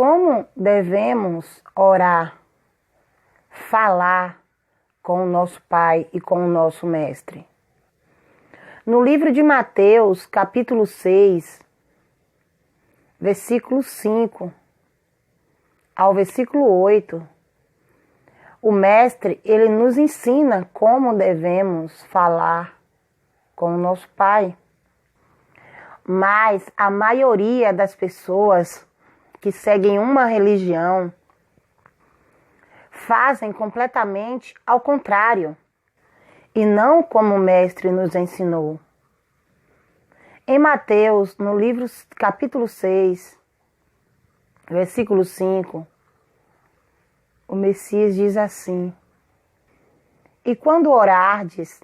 Como devemos orar, falar com o nosso Pai e com o nosso Mestre? No livro de Mateus, capítulo 6, versículo 5 ao versículo 8, o Mestre, ele nos ensina como devemos falar com o nosso Pai. Mas a maioria das pessoas que seguem uma religião fazem completamente ao contrário e não como o Mestre nos ensinou. Em Mateus, no livro capítulo 6, versículo 5, o Messias diz assim: E quando orardes,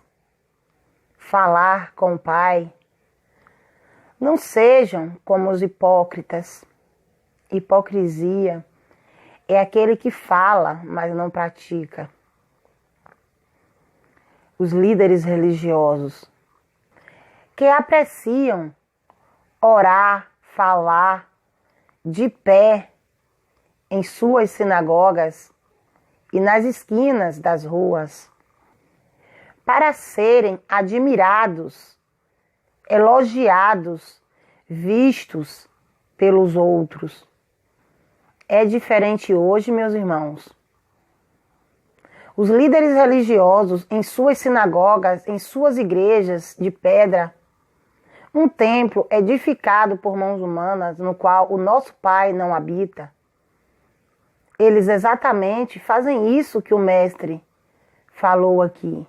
falar com o Pai, não sejam como os hipócritas. Hipocrisia é aquele que fala, mas não pratica. Os líderes religiosos que apreciam orar, falar de pé em suas sinagogas e nas esquinas das ruas, para serem admirados, elogiados, vistos pelos outros. É diferente hoje, meus irmãos. Os líderes religiosos em suas sinagogas, em suas igrejas de pedra, um templo edificado por mãos humanas, no qual o nosso Pai não habita, eles exatamente fazem isso que o Mestre falou aqui.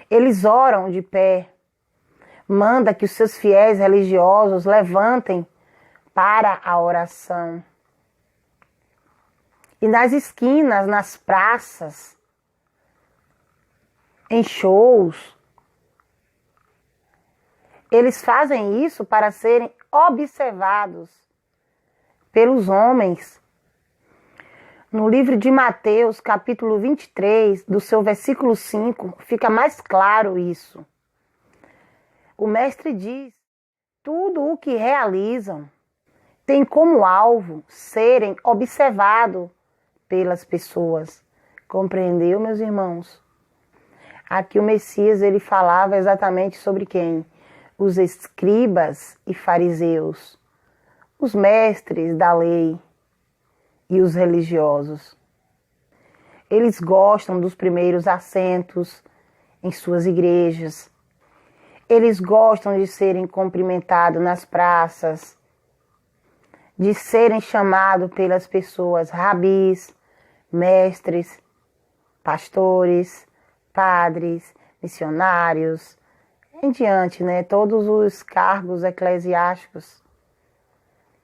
Eles oram de pé, manda que os seus fiéis religiosos levantem para a oração. E nas esquinas, nas praças, em shows, eles fazem isso para serem observados pelos homens. No livro de Mateus, capítulo 23, do seu versículo 5, fica mais claro isso. O Mestre diz: tudo o que realizam tem como alvo serem observados pelas pessoas. Compreendeu, meus irmãos? Aqui o Messias, ele falava exatamente sobre quem? Os escribas e fariseus, os mestres da lei e os religiosos. Eles gostam dos primeiros assentos em suas igrejas. Eles gostam de serem cumprimentados nas praças, de serem chamados pelas pessoas rabis, mestres, pastores, padres, missionários, em diante, né? Todos os cargos eclesiásticos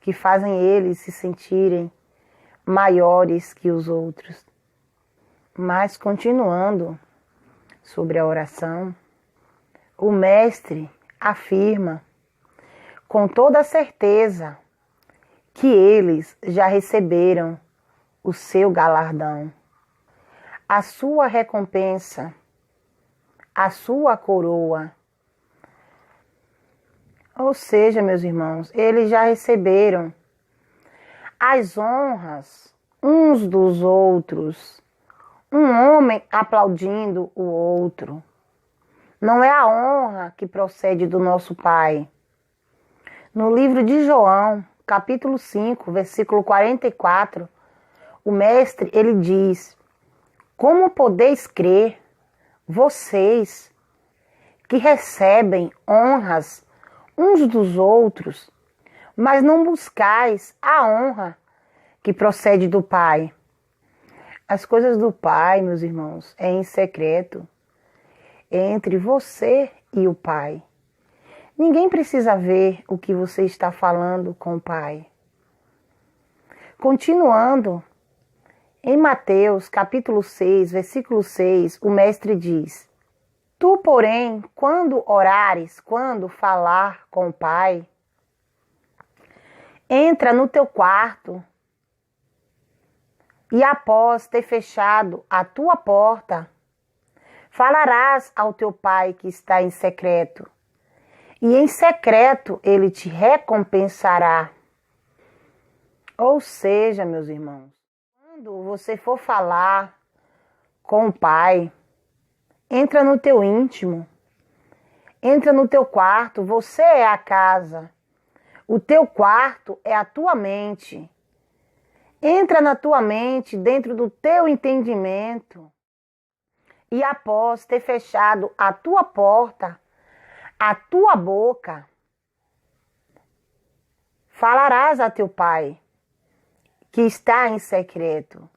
que fazem eles se sentirem maiores que os outros. Mas continuando sobre a oração, o Mestre afirma com toda certeza que eles já receberam o seu galardão, a sua recompensa, a sua coroa. Ou seja, meus irmãos, eles já receberam as honras uns dos outros, um homem aplaudindo o outro. Não é a honra que procede do nosso Pai. No livro de João, capítulo 5, versículo 44, o Mestre, ele diz: como podeis crer, vocês que recebem honras uns dos outros, mas não buscais a honra que procede do Pai? As coisas do Pai, meus irmãos, é em secreto, entre você e o Pai. Ninguém precisa ver o que você está falando com o Pai. Continuando, em Mateus, capítulo 6, versículo 6, o Mestre diz: tu, porém, quando orares, quando falar com o Pai, entra no teu quarto e após ter fechado a tua porta, falarás ao teu Pai que está em secreto, e em secreto ele te recompensará. Ou seja, meus irmãos, quando você for falar com o Pai, entra no teu íntimo, entra no teu quarto, você é a casa. O teu quarto é a tua mente. Entra na tua mente, dentro do teu entendimento. E após ter fechado a tua porta, a tua boca, falarás a teu Pai, que está em secreto.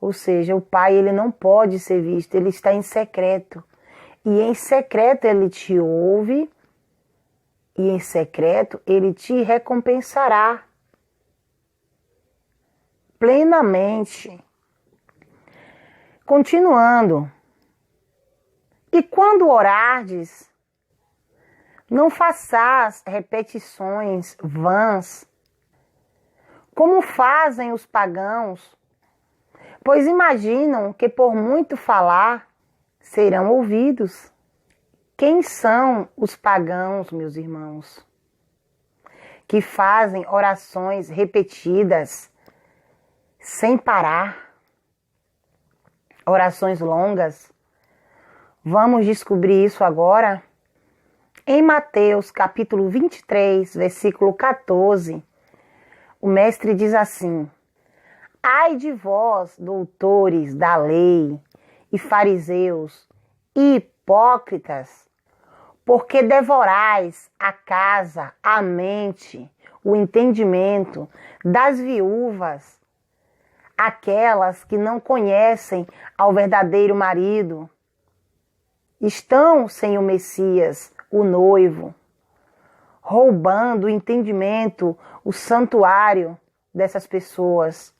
Ou seja, o Pai, ele não pode ser visto, ele está em secreto. E em secreto ele te ouve, e em secreto ele te recompensará plenamente. Continuando. E quando orardes, não façais repetições vãs, como fazem os pagãos, pois imaginam que por muito falar serão ouvidos. Quem são os pagãos, meus irmãos? Que fazem orações repetidas sem parar, orações longas. Vamos descobrir isso agora? Em Mateus capítulo 23, versículo 14, o mestre diz assim: Ai de vós, doutores da lei e fariseus, hipócritas, porque devorais a casa, a mente, o entendimento das viúvas, aquelas que não conhecem ao verdadeiro marido, estão sem o Messias, o noivo, roubando o entendimento, o santuário dessas pessoas,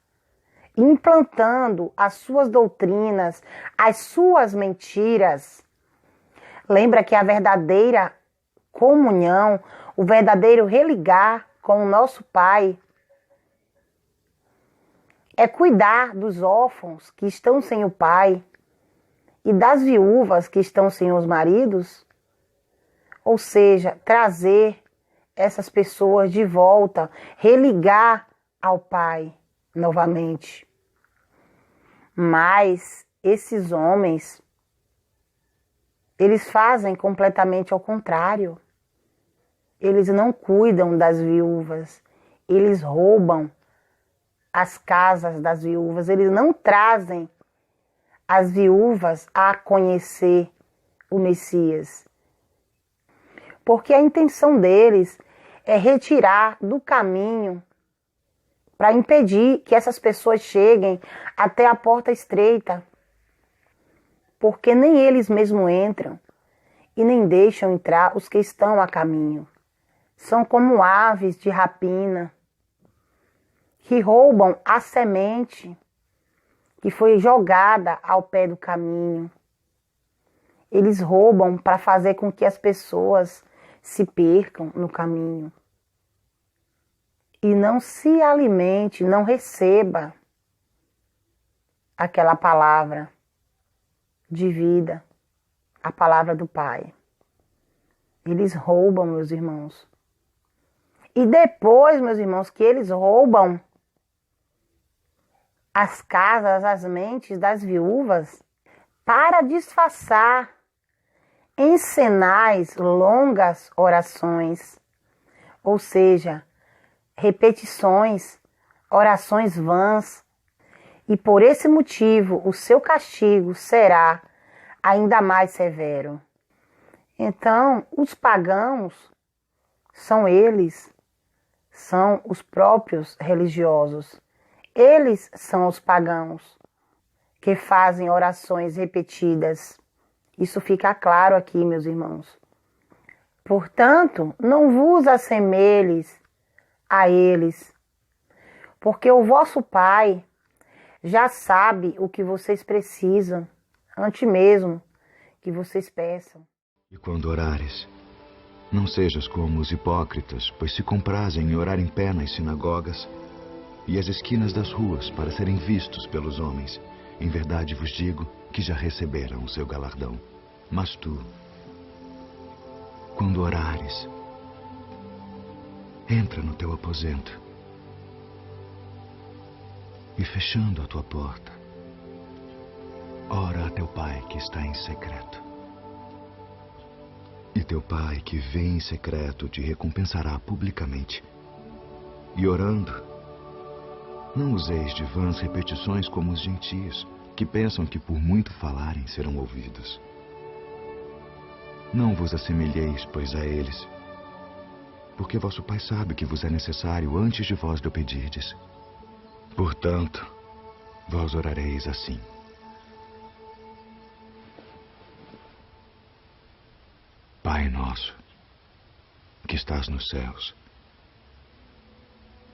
implantando as suas doutrinas, as suas mentiras. Lembra que a verdadeira comunhão, o verdadeiro religar com o nosso Pai é cuidar dos órfãos que estão sem o Pai e das viúvas que estão sem os maridos. Ou seja, trazer essas pessoas de volta, religar ao Pai novamente. Mas esses homens, eles fazem completamente ao contrário. Eles não cuidam das viúvas, eles roubam as casas das viúvas, eles não trazem as viúvas a conhecer o Messias. Porque a intenção deles é retirar do caminho para impedir que essas pessoas cheguem até a porta estreita. Porque nem eles mesmos entram e nem deixam entrar os que estão a caminho. São como aves de rapina que roubam a semente que foi jogada ao pé do caminho. Eles roubam para fazer com que as pessoas se percam no caminho e não se alimente, não receba aquela palavra de vida, a palavra do Pai. Eles roubam, meus irmãos. E depois, meus irmãos, que eles roubam as casas, as mentes das viúvas, para disfarçar em sinais longas orações, ou seja, repetições, orações vãs, e por esse motivo o seu castigo será ainda mais severo. Então, os pagãos são eles, são os próprios religiosos. Eles são os pagãos que fazem orações repetidas. Isso fica claro aqui, meus irmãos. Portanto, não vos assemelhes a eles, porque o vosso Pai já sabe o que vocês precisam, antes mesmo que vocês peçam. E quando orares, não sejas como os hipócritas, pois se comprazem em orar em pé nas sinagogas e às esquinas das ruas para serem vistos pelos homens. Em verdade vos digo que já receberam o seu galardão. Mas tu, quando orares, entra no teu aposento e fechando a tua porta, ora a teu Pai que está em secreto. E teu Pai que vê em secreto te recompensará publicamente. E orando, não useis de vãs repetições como os gentios, que pensam que por muito falarem serão ouvidos. Não vos assemelheis, pois, a eles, porque vosso Pai sabe que vos é necessário antes de vós lhe pedirdes. Portanto, vós orareis assim: Pai nosso, que estás nos céus,